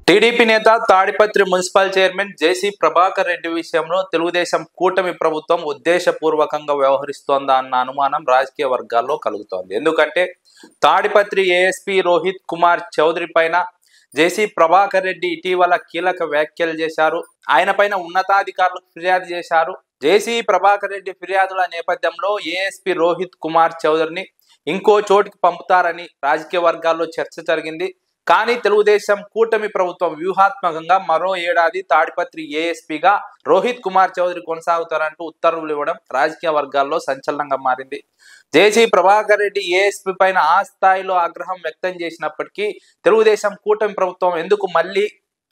TDP నేత Tadipatri municipal chairman జేసీ ప్రభాకర్ రెడ్డి విషయంలో తెలుగుదేశం కూటమి ప్రభుత్వం ఉద్దేశపూర్వకంగా వ్యవహరిస్తోందా అన్న అనుమానం రాజకీయ వర్గాల్లో కలుగుతోంది. ఎందుకంటే తాడిపత్రి ఏఎస్పీ రోహిత్ కుమార్ చౌదరి పైన జేసీ ప్రభాకర్ రెడ్డి ఇటీవల కీలక వ్యాఖ్యలు చేశారు. ఆయన పైన ఉన్నతాధికారులకు ఫిర్యాదు చేశారు. జేసీ ప్రభాకర్ రెడ్డి ఫిర్యాదుల నేపథ్యంలో ఏఎస్పీ రోహిత్ కుమార్ చౌదరిని ఇంకో చోటికి పంపుతారని రాజకీయ వర్గాల్లో చర్చ జరిగింది. కానీ తెలుగుదేశం కూటమి ప్రభుత్వం వ్యూహాత్మకంగా మరో ఏడాది తాడిపత్రి ఏఎస్పీగా రోహిత్ కుమార్ చౌదరి కొనసాగుతారంటూ ఉత్తర్వులు ఇవ్వడం రాజకీయ వర్గాల్లో సంచలనంగా మారింది. జేసీ ప్రభాకర్ రెడ్డి ఏఎస్పీ పైన ఆ స్థాయిలో ఆగ్రహం వ్యక్తం చేసినప్పటికీ తెలుగుదేశం కూటమి ప్రభుత్వం ఎందుకు మళ్ళీ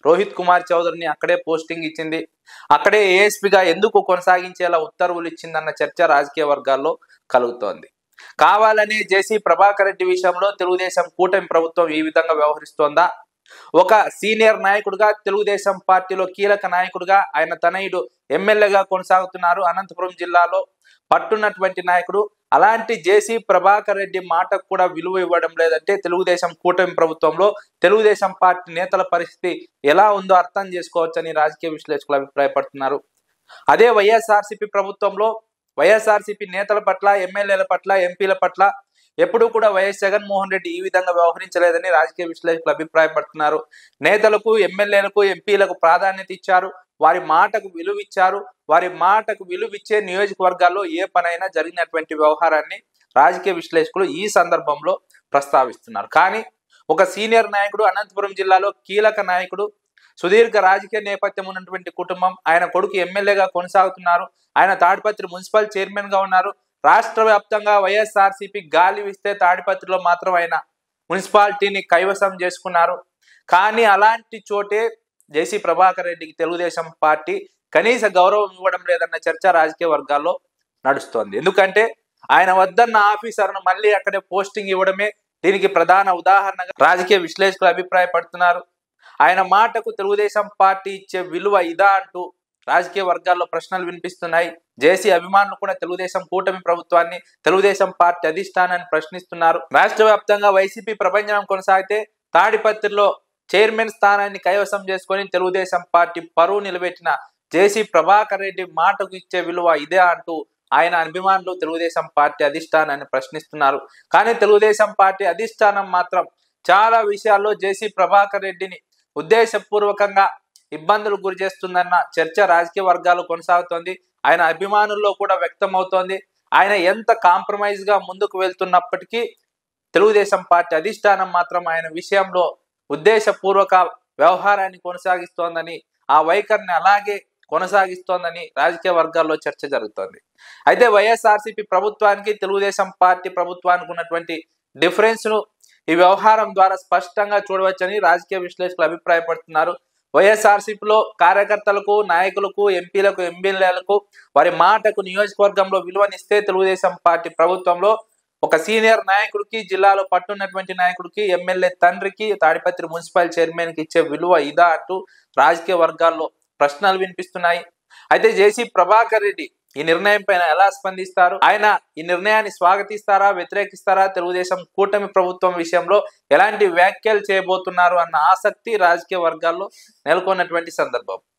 రోహిత్ కుమార్ చౌదరిని అక్కడే పోస్టింగ్ ఇచ్చింది, అక్కడే ఏఎస్పీగా ఎందుకు కొనసాగించేలా ఉత్తర్వులు ఇచ్చిందన్న చర్చ రాజకీయ వర్గాల్లో కలుగుతోంది. కావాలని జేసీ ప్రభాకర్ రెడ్డి విషయంలో తెలుగుదేశం కూటమి ప్రభుత్వం ఈ విధంగా వ్యవహరిస్తోందా? ఒక సీనియర్ నాయకుడిగా, తెలుగుదేశం పార్టీలో కీలక నాయకుడిగా ఆయన తనయుడు ఎమ్మెల్యేగా కొనసాగుతున్నారు. అనంతపురం జిల్లాలో పట్టున్నటువంటి నాయకుడు. అలాంటి జేసీ ప్రభాకర్ రెడ్డి మాటకు కూడా విలువ ఇవ్వడం లేదంటే తెలుగుదేశం కూటమి ప్రభుత్వంలో తెలుగుదేశం పార్టీ నేతల పరిస్థితి ఎలా ఉందో అర్థం చేసుకోవచ్చని రాజకీయ విశ్లేషకులు అభిప్రాయపడుతున్నారు. అదే వైఎస్ఆర్సీపీ ప్రభుత్వంలో వైఎస్ఆర్సీపీ నేతల పట్ల, ఎమ్మెల్యేల పట్ల, ఎంపీల పట్ల ఎప్పుడూ కూడా వైఎస్ జగన్మోహన్ రెడ్డి ఈ విధంగా వ్యవహరించలేదని రాజకీయ విశ్లేషకులు అభిప్రాయపడుతున్నారు. నేతలకు, ఎమ్మెల్యేలకు, ఎంపీలకు ప్రాధాన్యత ఇచ్చారు. వారి మాటకు విలువ ఇచ్చారు. వారి మాటకు విలువిచ్చే నియోజకవర్గాల్లో ఏ పనైనా జరిగినటువంటి వ్యవహారాన్ని రాజకీయ విశ్లేషకులు ఈ సందర్భంలో ప్రస్తావిస్తున్నారు. కానీ ఒక సీనియర్ నాయకుడు, అనంతపురం జిల్లాలో కీలక నాయకుడు, సుదీర్ఘ రాజకీయ నేపథ్యం ఉన్నటువంటి కుటుంబం, ఆయన కొడుకు ఎమ్మెల్యేగా కొనసాగుతున్నారు. ఆయన తాడిపత్రి మున్సిపల్ చైర్మన్ గా ఉన్నారు. రాష్ట్ర వ్యాప్తంగా వైఎస్ఆర్సీపీ గాలి వీస్తే తాడిపత్రిలో మాత్రం ఆయన మున్సిపాలిటీని కైవసం చేసుకున్నారు. కానీ అలాంటి చోటే జేసీ ప్రభాకర్ రెడ్డికి తెలుగుదేశం పార్టీ కనీస గౌరవం ఇవ్వడం లేదన్న చర్చ రాజకీయ వర్గాల్లో నడుస్తోంది. ఎందుకంటే ఆయన వద్దన్న ఆఫీసర్ను మళ్ళీ అక్కడే పోస్టింగ్ ఇవ్వడమే దీనికి ప్రధాన ఉదాహరణగా రాజకీయ విశ్లేషకులు అభిప్రాయపడుతున్నారు. ఆయన మాటకు తెలుగుదేశం పార్టీ ఇచ్చే విలువ ఇదా అంటూ రాజకీయ వర్గాల్లో ప్రశ్నలు వినిపిస్తున్నాయి. జేసీ అభిమానులు కూడా తెలుగుదేశం కూటమి ప్రభుత్వాన్ని, తెలుగుదేశం పార్టీ అధిష్టానాన్ని ప్రశ్నిస్తున్నారు. రాష్ట్ర వ్యాప్తంగా వైసీపీ ప్రభంజనం కొనసాగితే తాడిపత్రిలో చైర్మన్ స్థానాన్ని కైవసం చేసుకొని తెలుగుదేశం పార్టీ పరువు నిలబెట్టిన జేసీ ప్రభాకర్ రెడ్డి మాటకు ఇచ్చే విలువ ఇదే అంటూ ఆయన అభిమానులు తెలుగుదేశం పార్టీ అధిష్టానాన్ని ప్రశ్నిస్తున్నారు. కానీ తెలుగుదేశం పార్టీ అధిష్టానం మాత్రం చాలా విషయాల్లో జేసీ ప్రభాకర్ రెడ్డిని ఉద్దేశపూర్వకంగా ఇబ్బందులు గురి చేస్తుందన్న చర్చ రాజకీయ వర్గాలు కొనసాగుతోంది. ఆయన అభిమానుల్లో కూడా వ్యక్తం అవుతోంది. ఆయన ఎంత కాంప్రమైజ్ గా ముందుకు వెళ్తున్నప్పటికీ తెలుగుదేశం పార్టీ అధిష్టానం మాత్రం ఆయన విషయంలో ఉద్దేశపూర్వక వ్యవహారాన్ని కొనసాగిస్తోందని, ఆ వైఖరిని అలాగే కొనసాగిస్తోందని రాజకీయ వర్గాల్లో చర్చ జరుగుతోంది. అయితే వైఎస్ఆర్సీపీ ప్రభుత్వానికి, తెలుగుదేశం పార్టీ ప్రభుత్వానికి ఉన్నటువంటి డిఫరెన్స్ ను ఈ వ్యవహారం ద్వారా స్పష్టంగా చూడవచ్చని రాజకీయ విశ్లేషకులు అభిప్రాయపడుతున్నారు. వైఎస్ఆర్సీపీలో కార్యకర్తలకు, నాయకులకు, ఎంపీలకు, ఎమ్మెల్యేలకు వారి మాటకు నియోజకవర్గంలో విలువనిస్తే తెలుగుదేశం పార్టీ ప్రభుత్వంలో ఒక సీనియర్ నాయకుడికి, జిల్లాలో పట్టున్నటువంటి నాయకుడికి, ఎమ్మెల్యే తండ్రికి, తాడిపత్రి మున్సిపల్ చైర్మన్ కి ఇచ్చే విలువ ఇదా అంటూ రాజకీయ వర్గాల్లో ప్రశ్నలు వినిపిస్తున్నాయి. అయితే జేసీ ప్రభాకర్ రెడ్డి ఈ నిర్ణయం పైన ఎలా స్పందిస్తారు? ఆయన ఈ నిర్ణయాన్ని స్వాగతిస్తారా, వ్యతిరేకిస్తారా? తెలుగుదేశం కూటమి ప్రభుత్వం విషయంలో ఎలాంటి వ్యాఖ్యలు చేయబోతున్నారు అన్న ఆసక్తి రాజకీయ వర్గాల్లో నెలకొన్నటువంటి సందర్భం.